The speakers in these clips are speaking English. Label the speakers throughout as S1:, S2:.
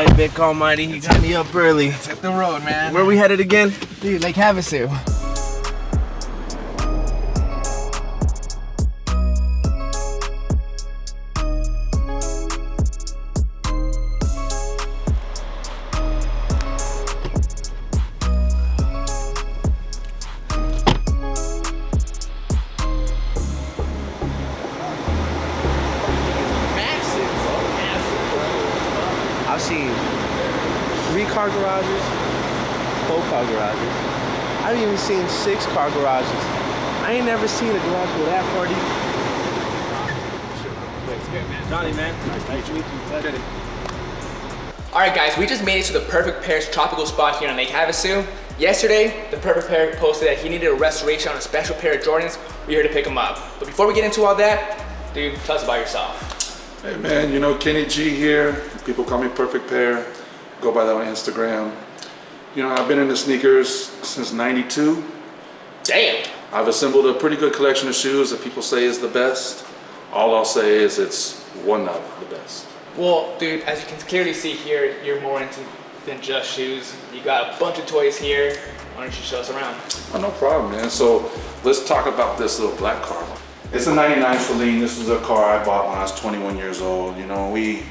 S1: right, Vick Almighty, he got me up early.
S2: Let's hit the road, man.
S1: Where we headed again?
S2: Dude, Lake Havasu.
S1: I've seen 3-car garages, 4-car garages. I've even seen 6-car garages. I ain't never seen a garage with that far deep. Jonny, man. Nice to meet you. Kenny.
S3: Alright guys, we just made it to the Perfect Pair's tropical spot here in Lake Havasu. Yesterday, the Perfect Pair posted that he needed a restoration on a special pair of Jordans. We're here to pick him up. But before we get into all that, dude, tell us about yourself.
S4: Hey man, you know Kenny G here. People call me Perfect Pair. Go by that on Instagram. You know, I've been into sneakers since '92.
S3: Damn!
S4: I've assembled a pretty good collection of shoes that people say is the best. All I'll say is it's one of the best.
S3: Well, dude, as you can clearly see here, you're more into than just shoes. You got a bunch of toys here. Why don't you show us around?
S4: Oh, no problem, man. So let's talk about this little black car. It's a '99 Celine. This is a car I bought when I was 21 years old. You know, we,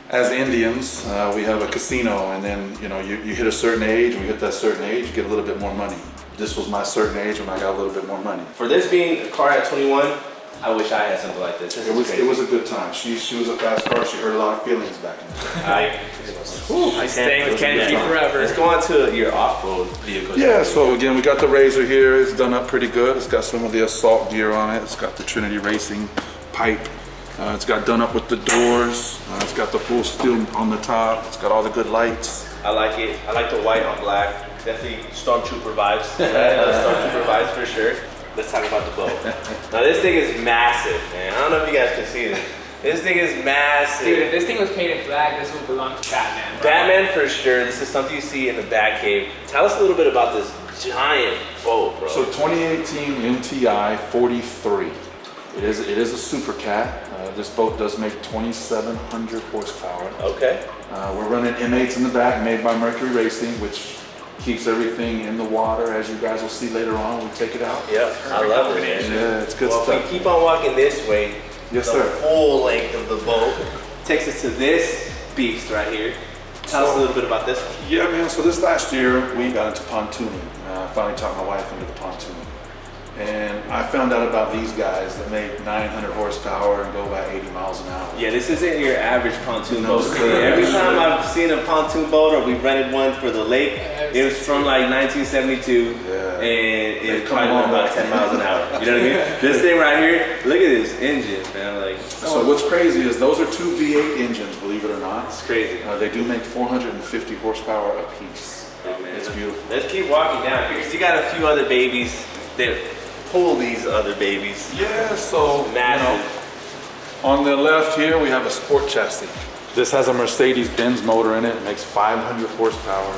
S4: as Indians, we have a casino, and then, you know, you hit a certain age. When you hit that certain age, you get a little bit more money. This was my certain age when I got a little bit more money.
S1: For this being a car at 21, I wish I had something like this.
S4: It was a good time. She was a fast car. She hurt a lot of feelings back in the day.
S3: I staying with Kenny G forever.
S1: Let's go on to your off-road vehicle.
S4: Yeah, so again, we got the Razor here. It's done up pretty good. It's got some of the assault gear on it. It's got the Trinity Racing pipe. It's got done up with the doors. It's got the full steel on the top. It's got all the good lights.
S1: I like it. I like the white on black. Definitely Stormtrooper vibes. Stormtrooper vibes for sure. Let's talk about the boat. Now this thing is massive, man. I don't know if you guys can see this. This thing is massive.
S3: Dude, if this thing was painted black, this would belong to Batman, bro.
S1: Batman for sure. This is something you see in the Batcave. Tell us a little bit about this giant boat, bro.
S4: So 2018 MTI 43. It is a super cat. This boat does make 2,700 horsepower.
S1: Okay.
S4: We're running M8s in the back, made by Mercury Racing, which keeps everything in the water, as you guys will see later on when we take it out.
S1: Yep, I love it, man.
S4: Yeah, it's good
S1: stuff.
S4: stuff.
S1: If we keep on walking this way,
S4: yes,
S1: the
S4: sir.
S1: full length of the boat takes us to this beast right here. Tell us a little bit about this one.
S4: Yeah, man. So this last year, we got into pontooning. I finally talked my wife into the pontoon. And I found out about these guys that make 900 horsepower and go about 80 miles an hour.
S1: Yeah, this isn't your average pontoon boat. Every time I've seen a pontoon boat or we rented one for the lake, it was from like 1972, and it probably went about 10 miles an hour. You know what I mean? This thing right here, look at this engine, man. Like,
S4: so what's crazy is those are two V8 engines, believe it or not.
S1: It's crazy.
S4: They do make 450 horsepower apiece. It's beautiful.
S1: Let's keep walking down because you got a few other babies that pull these other babies.
S4: Yeah, so
S1: massive.
S4: You know, on the left here we have a SportChassis. This has a Mercedes-Benz motor in it. It makes 500 horsepower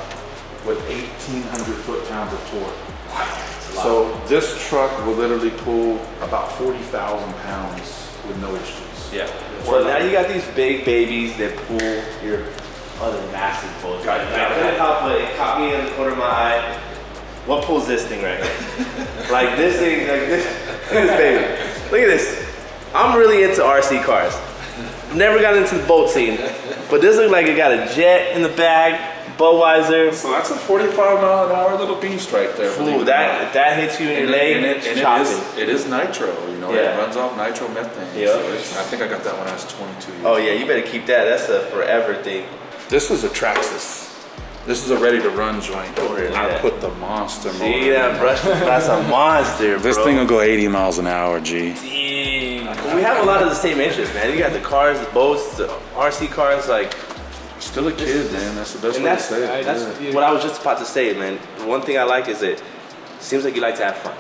S4: with 1,800 foot-pounds of torque. So this truck will literally pull about 40,000 pounds with no issues.
S1: Yeah. Well, now you got these big babies that pull your other massive boats. Right? I couldn't help but it caught me in the corner of my eye. What pulls this thing right here? Like this thing, like this. Look at this baby. Look at this. I'm really into RC cars. Never got into the boat scene, but this looks like it got a jet in the back, Budweiser.
S4: So that's a 45-mile-an-hour little beast right there.
S1: Ooh, that hits you in your leg.
S4: It is nitro. You know,
S1: yeah.
S4: It runs off nitro methane.
S1: Yeah.
S4: So I think I got that when I was 22 years
S1: old. Oh yeah, you better keep that. That's a forever thing.
S4: This is a Traxxas. This is a ready-to-run joint. I put the monster motor.
S1: See that brush? That's a monster, bro.
S4: This thing will go 80 miles an hour, G.
S1: Dang. Well, we have a lot of the same interests, man. You got the cars, the boats, the RC cars, like.
S4: Still a kid, man. That's the best way to say it.
S1: That's what I was just about to say, man. One thing I like is it seems like you like to have fun,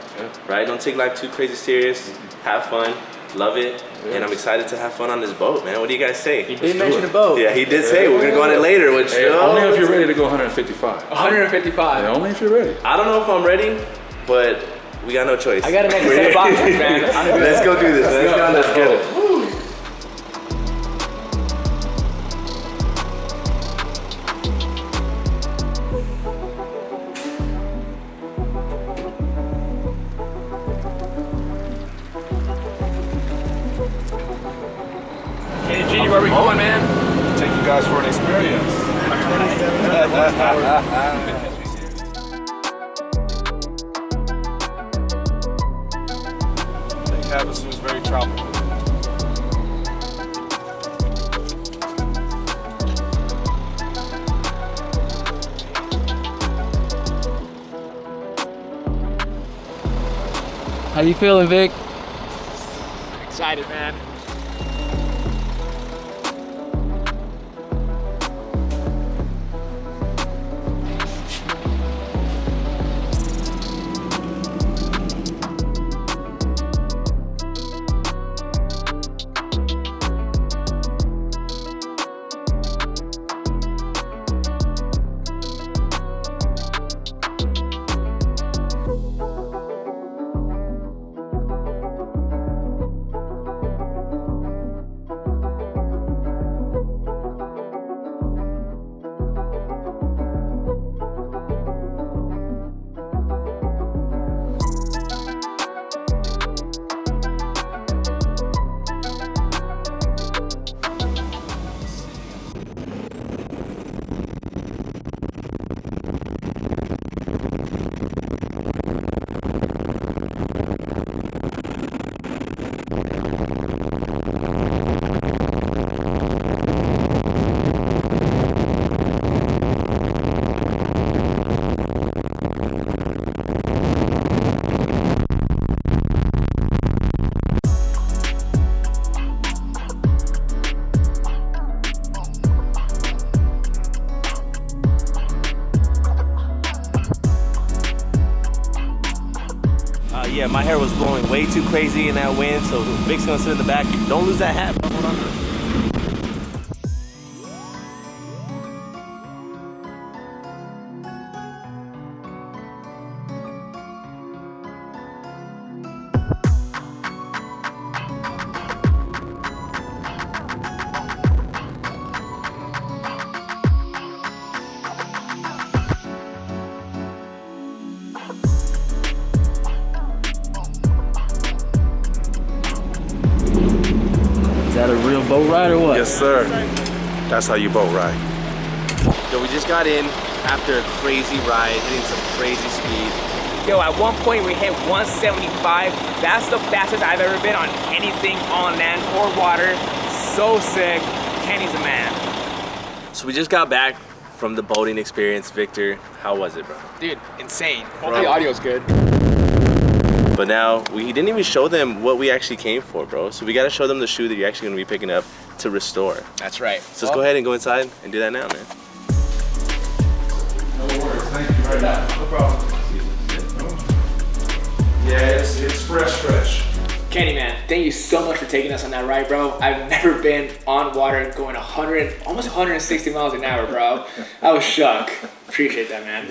S1: right? Don't take life too crazy serious. Have fun. Love it. And I'm excited to have fun on this boat, man. What do you guys say?
S3: He did mention a boat.
S1: Yeah, he did say we're going to go on it later. Which,
S4: only if you're ready to go 155.
S3: 155.
S4: Yeah, only if you're ready.
S1: I don't know if I'm ready, but we got no choice.
S3: I got to make a set of boxes, man.
S1: Let's go do this. Let's get it.
S3: Kenny, where are we going, man?
S4: Take you guys for an experience. Lake Havasu is very tropical.
S2: How you feeling, Vic?
S3: Excited, man.
S1: Yeah, my hair was blowing way too crazy in that wind, so Vick's gonna sit in the back. Don't lose that hat, bro. Hold on to it.
S2: Is that a real boat ride or what?
S4: Yes, sir. That's how you boat ride.
S1: Yo, we just got in after a crazy ride, hitting some crazy speed.
S3: Yo, at one point we hit 175. That's the fastest I've ever been on anything on land or water. So sick. Kenny's a man.
S1: So we just got back from the boating experience. Victor, how was it, bro?
S3: Dude, insane. Hopefully the audio's good.
S1: But now, we didn't even show them what we actually came for, bro. So we gotta show them the shoe that you're actually gonna be picking up to restore.
S3: That's right.
S1: So let's go ahead and go inside and do that now, man.
S4: No worries. Thank you very much. No problem. Yeah, it's fresh.
S3: Kenny, man, thank you so much for taking us on that ride, bro. I've never been on water going 100, almost 160 miles an hour, bro. I was shocked. Appreciate that, man.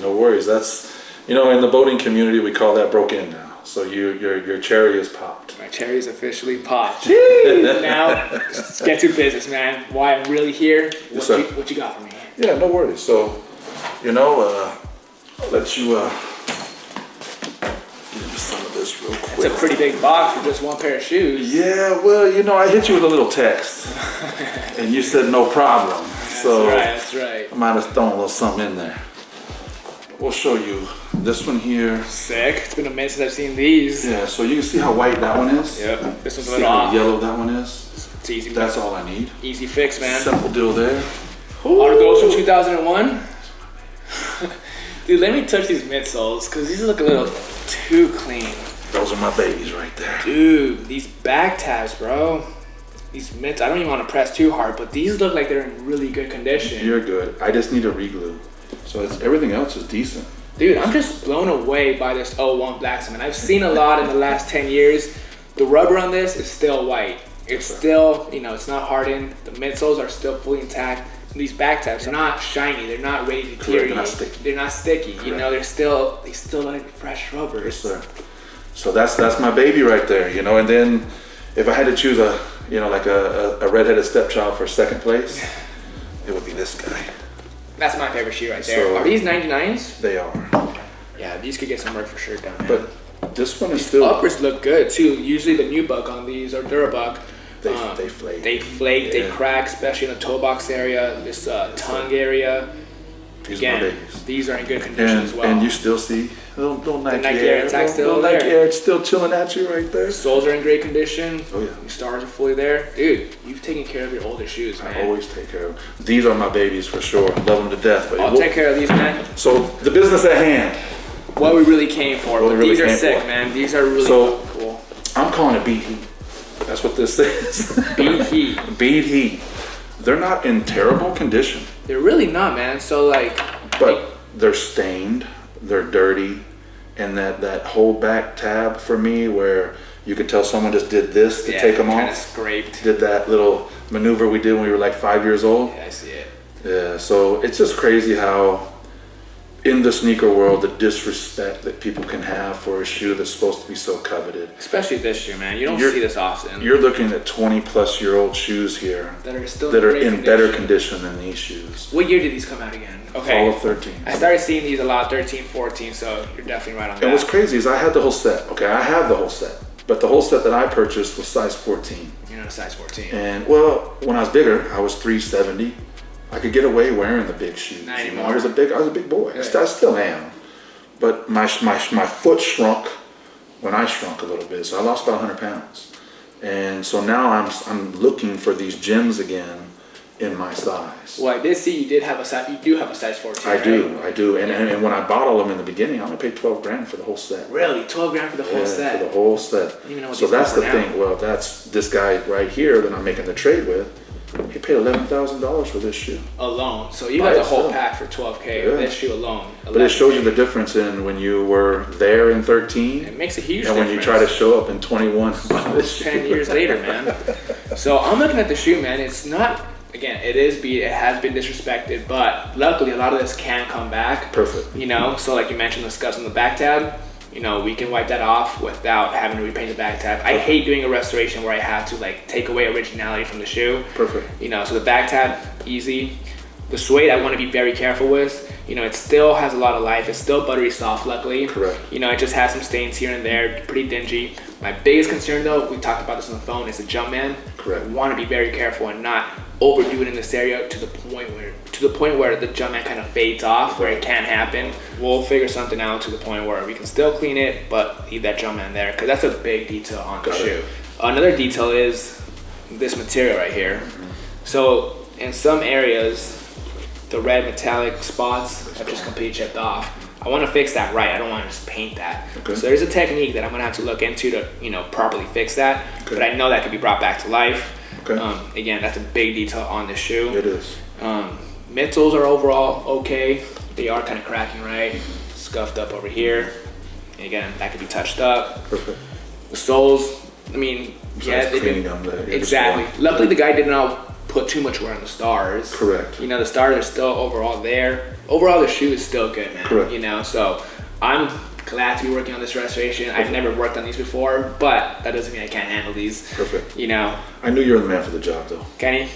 S4: No worries. That's, you know, in the boating community, we call that broke in now. So your cherry is popped.
S3: My cherry's officially popped. Now, let's get to business, man. Why I'm really here.
S4: Yes,
S3: What you got for me?
S4: Yeah, no worries. So, you know, I'll let you give me some of this real quick.
S3: It's a pretty big box for just one pair of shoes.
S4: Yeah, well, you know, I hit you with a little text, and you said no problem.
S3: That's right.
S4: I might have thrown a little something in there. We'll show you this one here.
S3: Sick. It's been a minute since I've seen these.
S4: Yeah, so you can see how white that one is.
S3: Yep. This one's a
S4: See
S3: little
S4: how
S3: off.
S4: yellow that one is.
S3: It's easy.
S4: That's all I need.
S3: Easy fix, man.
S4: Simple deal there.
S3: Auto goes from 2001. Dude, let me touch these midsoles because these look a little too clean.
S4: Those are my babies right there.
S3: Dude, these back tabs, bro. These mitts, I don't even want to press too hard, but these look like they're in really good condition.
S4: You're good. I just need a re-glue. So everything else is decent.
S3: Dude, I'm just blown away by this 01 black cement. I've seen a lot in the last 10 years. The rubber on this is still white. It's still, you know, it's not hardened. The midsoles are still fully intact. These back tabs are not shiny. They're not ready to deteriorate. They're not sticky. You know, they still look like fresh rubber.
S4: Yes, sir. So that's my baby right there, you know. And then if I had to choose a redheaded stepchild for second place, it would be this guy.
S3: That's my favorite shoe right there.
S4: So,
S3: are these 99s?
S4: They are.
S3: Yeah, these could get some work for sure down there.
S4: But this one is
S3: these
S4: still.
S3: uppers look good too. Usually the Nubuck on these or Durabuck
S4: They flake.
S3: They flake, they crack, especially in the toe box area, this tongue area.
S4: These
S3: Again, these are in good condition as well.
S4: And you still see little Nike
S3: Air attack still there.
S4: Nike Air, it's still chilling at you right there.
S3: Soles are in great condition.
S4: Oh yeah.
S3: The stars are fully there. Dude, you've taken care of your older shoes, man.
S4: I always take care of them. These are my babies for sure. Love them to death. But
S3: I'll take care of these, man.
S4: So the business at hand.
S3: What we really came for. But these are sick, man. These are really cool.
S4: I'm calling it beat heat. That's what this is.
S3: Beat heat.
S4: Beat heat. They're not in terrible condition.
S3: They're really not, man. So like.
S4: But they're stained. They're dirty. And that whole back tab for me where you could tell someone just did this to take them off.
S3: Scraped.
S4: Did that little maneuver we did when we were like 5 years old.
S3: Yeah, I see it.
S4: Yeah, so it's just crazy how in the sneaker world, the disrespect that people can have for a shoe that's supposed to be so coveted.
S3: Especially this shoe, man. You don't see this often.
S4: You're looking at 20-plus-year-old shoes here
S3: that are still
S4: in better condition than these shoes.
S3: What year did these come out again? Okay.
S4: Fall of 13.
S3: I started seeing these a lot, 13, 14, so you're definitely right on that.
S4: And what's crazy is I had the whole set. Okay, I have the whole set. But the whole set that I purchased was size 14.
S3: You're not a size 14.
S4: And, well, when I was bigger, I was 370. I could get away wearing the big shoes.
S3: Not
S4: You know,
S3: anymore.
S4: I was a big boy.
S3: Good.
S4: I still am. But my foot shrunk when I shrunk a little bit. So I lost about 100 pounds. And so now I'm looking for these gyms again in my size.
S3: Well, I did see you do have a size 14.
S4: I do. And when I bought all of them in the beginning, I only paid $12,000 for the whole set.
S3: Really? 12 grand for the whole set?
S4: For the whole set.
S3: I don't even know what
S4: So
S3: these
S4: that's
S3: cost
S4: the
S3: now.
S4: thing. Well, that's this guy right here that I'm making the trade with. He paid $11,000 for this shoe.
S3: Alone. So you
S4: By
S3: got the whole
S4: itself.
S3: pack for $12K.
S4: Yeah.
S3: This shoe alone.
S4: But it shows you the difference in when you were there in 13
S3: It makes a huge
S4: and
S3: difference.
S4: when you try to show up in 21.
S3: Almost 10 years later, man. So I'm looking at the shoe, man. It's not, again, it has been disrespected, but luckily a lot of this can come back.
S4: Perfect.
S3: You know, so like you mentioned the scuffs on the back tab, you know, we can wipe that off without having to repaint the back tab. I hate doing a restoration where I have to like take away originality from the shoe.
S4: Perfect.
S3: You know, so the back tab, easy. The suede I want to be very careful with. You know, it still has a lot of life. It's still buttery soft, luckily.
S4: Correct.
S3: You know, it just has some stains here and there, pretty dingy. My biggest concern though, we talked about this on the phone, is the jump man. I
S4: Correct.
S3: want to be very careful and not overdo it in this area to the point where the jump man kind of fades off, where it can't happen. We'll figure something out to the point where we can still clean it, but leave that jump man there, because that's a big detail on the shoe. Another detail is this material right here. So in some areas, the red metallic spots have just completely chipped off. I want to fix that right. I don't want to just paint that.
S4: Okay.
S3: So there's a technique that I'm gonna have to look into to, you know, properly fix that.
S4: Okay.
S3: But I know that could be brought back to life.
S4: Okay.
S3: Again, that's a big detail on this shoe.
S4: It is.
S3: Midsoles are overall okay. They are kind of cracking, right? Scuffed up over here. And again, that could be touched up.
S4: Perfect.
S3: The soles, I mean, yeah,
S4: Besides
S3: they've
S4: cleaning
S3: been
S4: them, they're
S3: exactly.
S4: just
S3: Luckily, the guy did not put too much wear on the stars.
S4: Correct.
S3: You know, the stars are still overall there. Overall, the shoe is still good, man.
S4: Correct.
S3: You know, so I'm glad to be working on this restoration. I've never worked on these before, but that doesn't mean I can't handle these.
S4: Perfect.
S3: You know,
S4: I knew you were the man for the job, though.
S3: Kenny,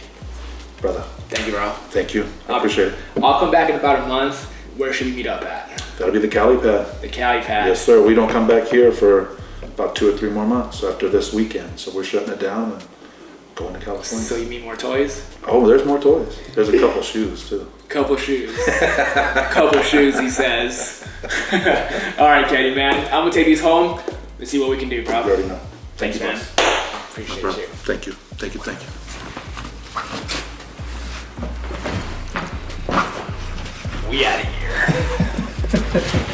S4: Brother.
S3: thank you, bro.
S4: Thank you. I appreciate it.
S3: I'll come back in about a month. Where should we meet up at?
S4: That'll be the Cali pad.
S3: The Cali pad.
S4: Yes, sir. We don't come back here for about 2 or 3 more months after this weekend. So we're shutting it down and going to California.
S3: So you mean more toys?
S4: Oh, there's more toys. There's a couple shoes, too.
S3: Couple shoes. Couple shoes, he says. All right, Kenny, man. I'm gonna take these home. Let's see what we can do, bro.
S4: You already know.
S3: Thanks, man.
S4: boss.
S3: Appreciate
S4: Bro,
S3: you.
S4: Thank you. Thank you. Thank you.
S3: We out of here.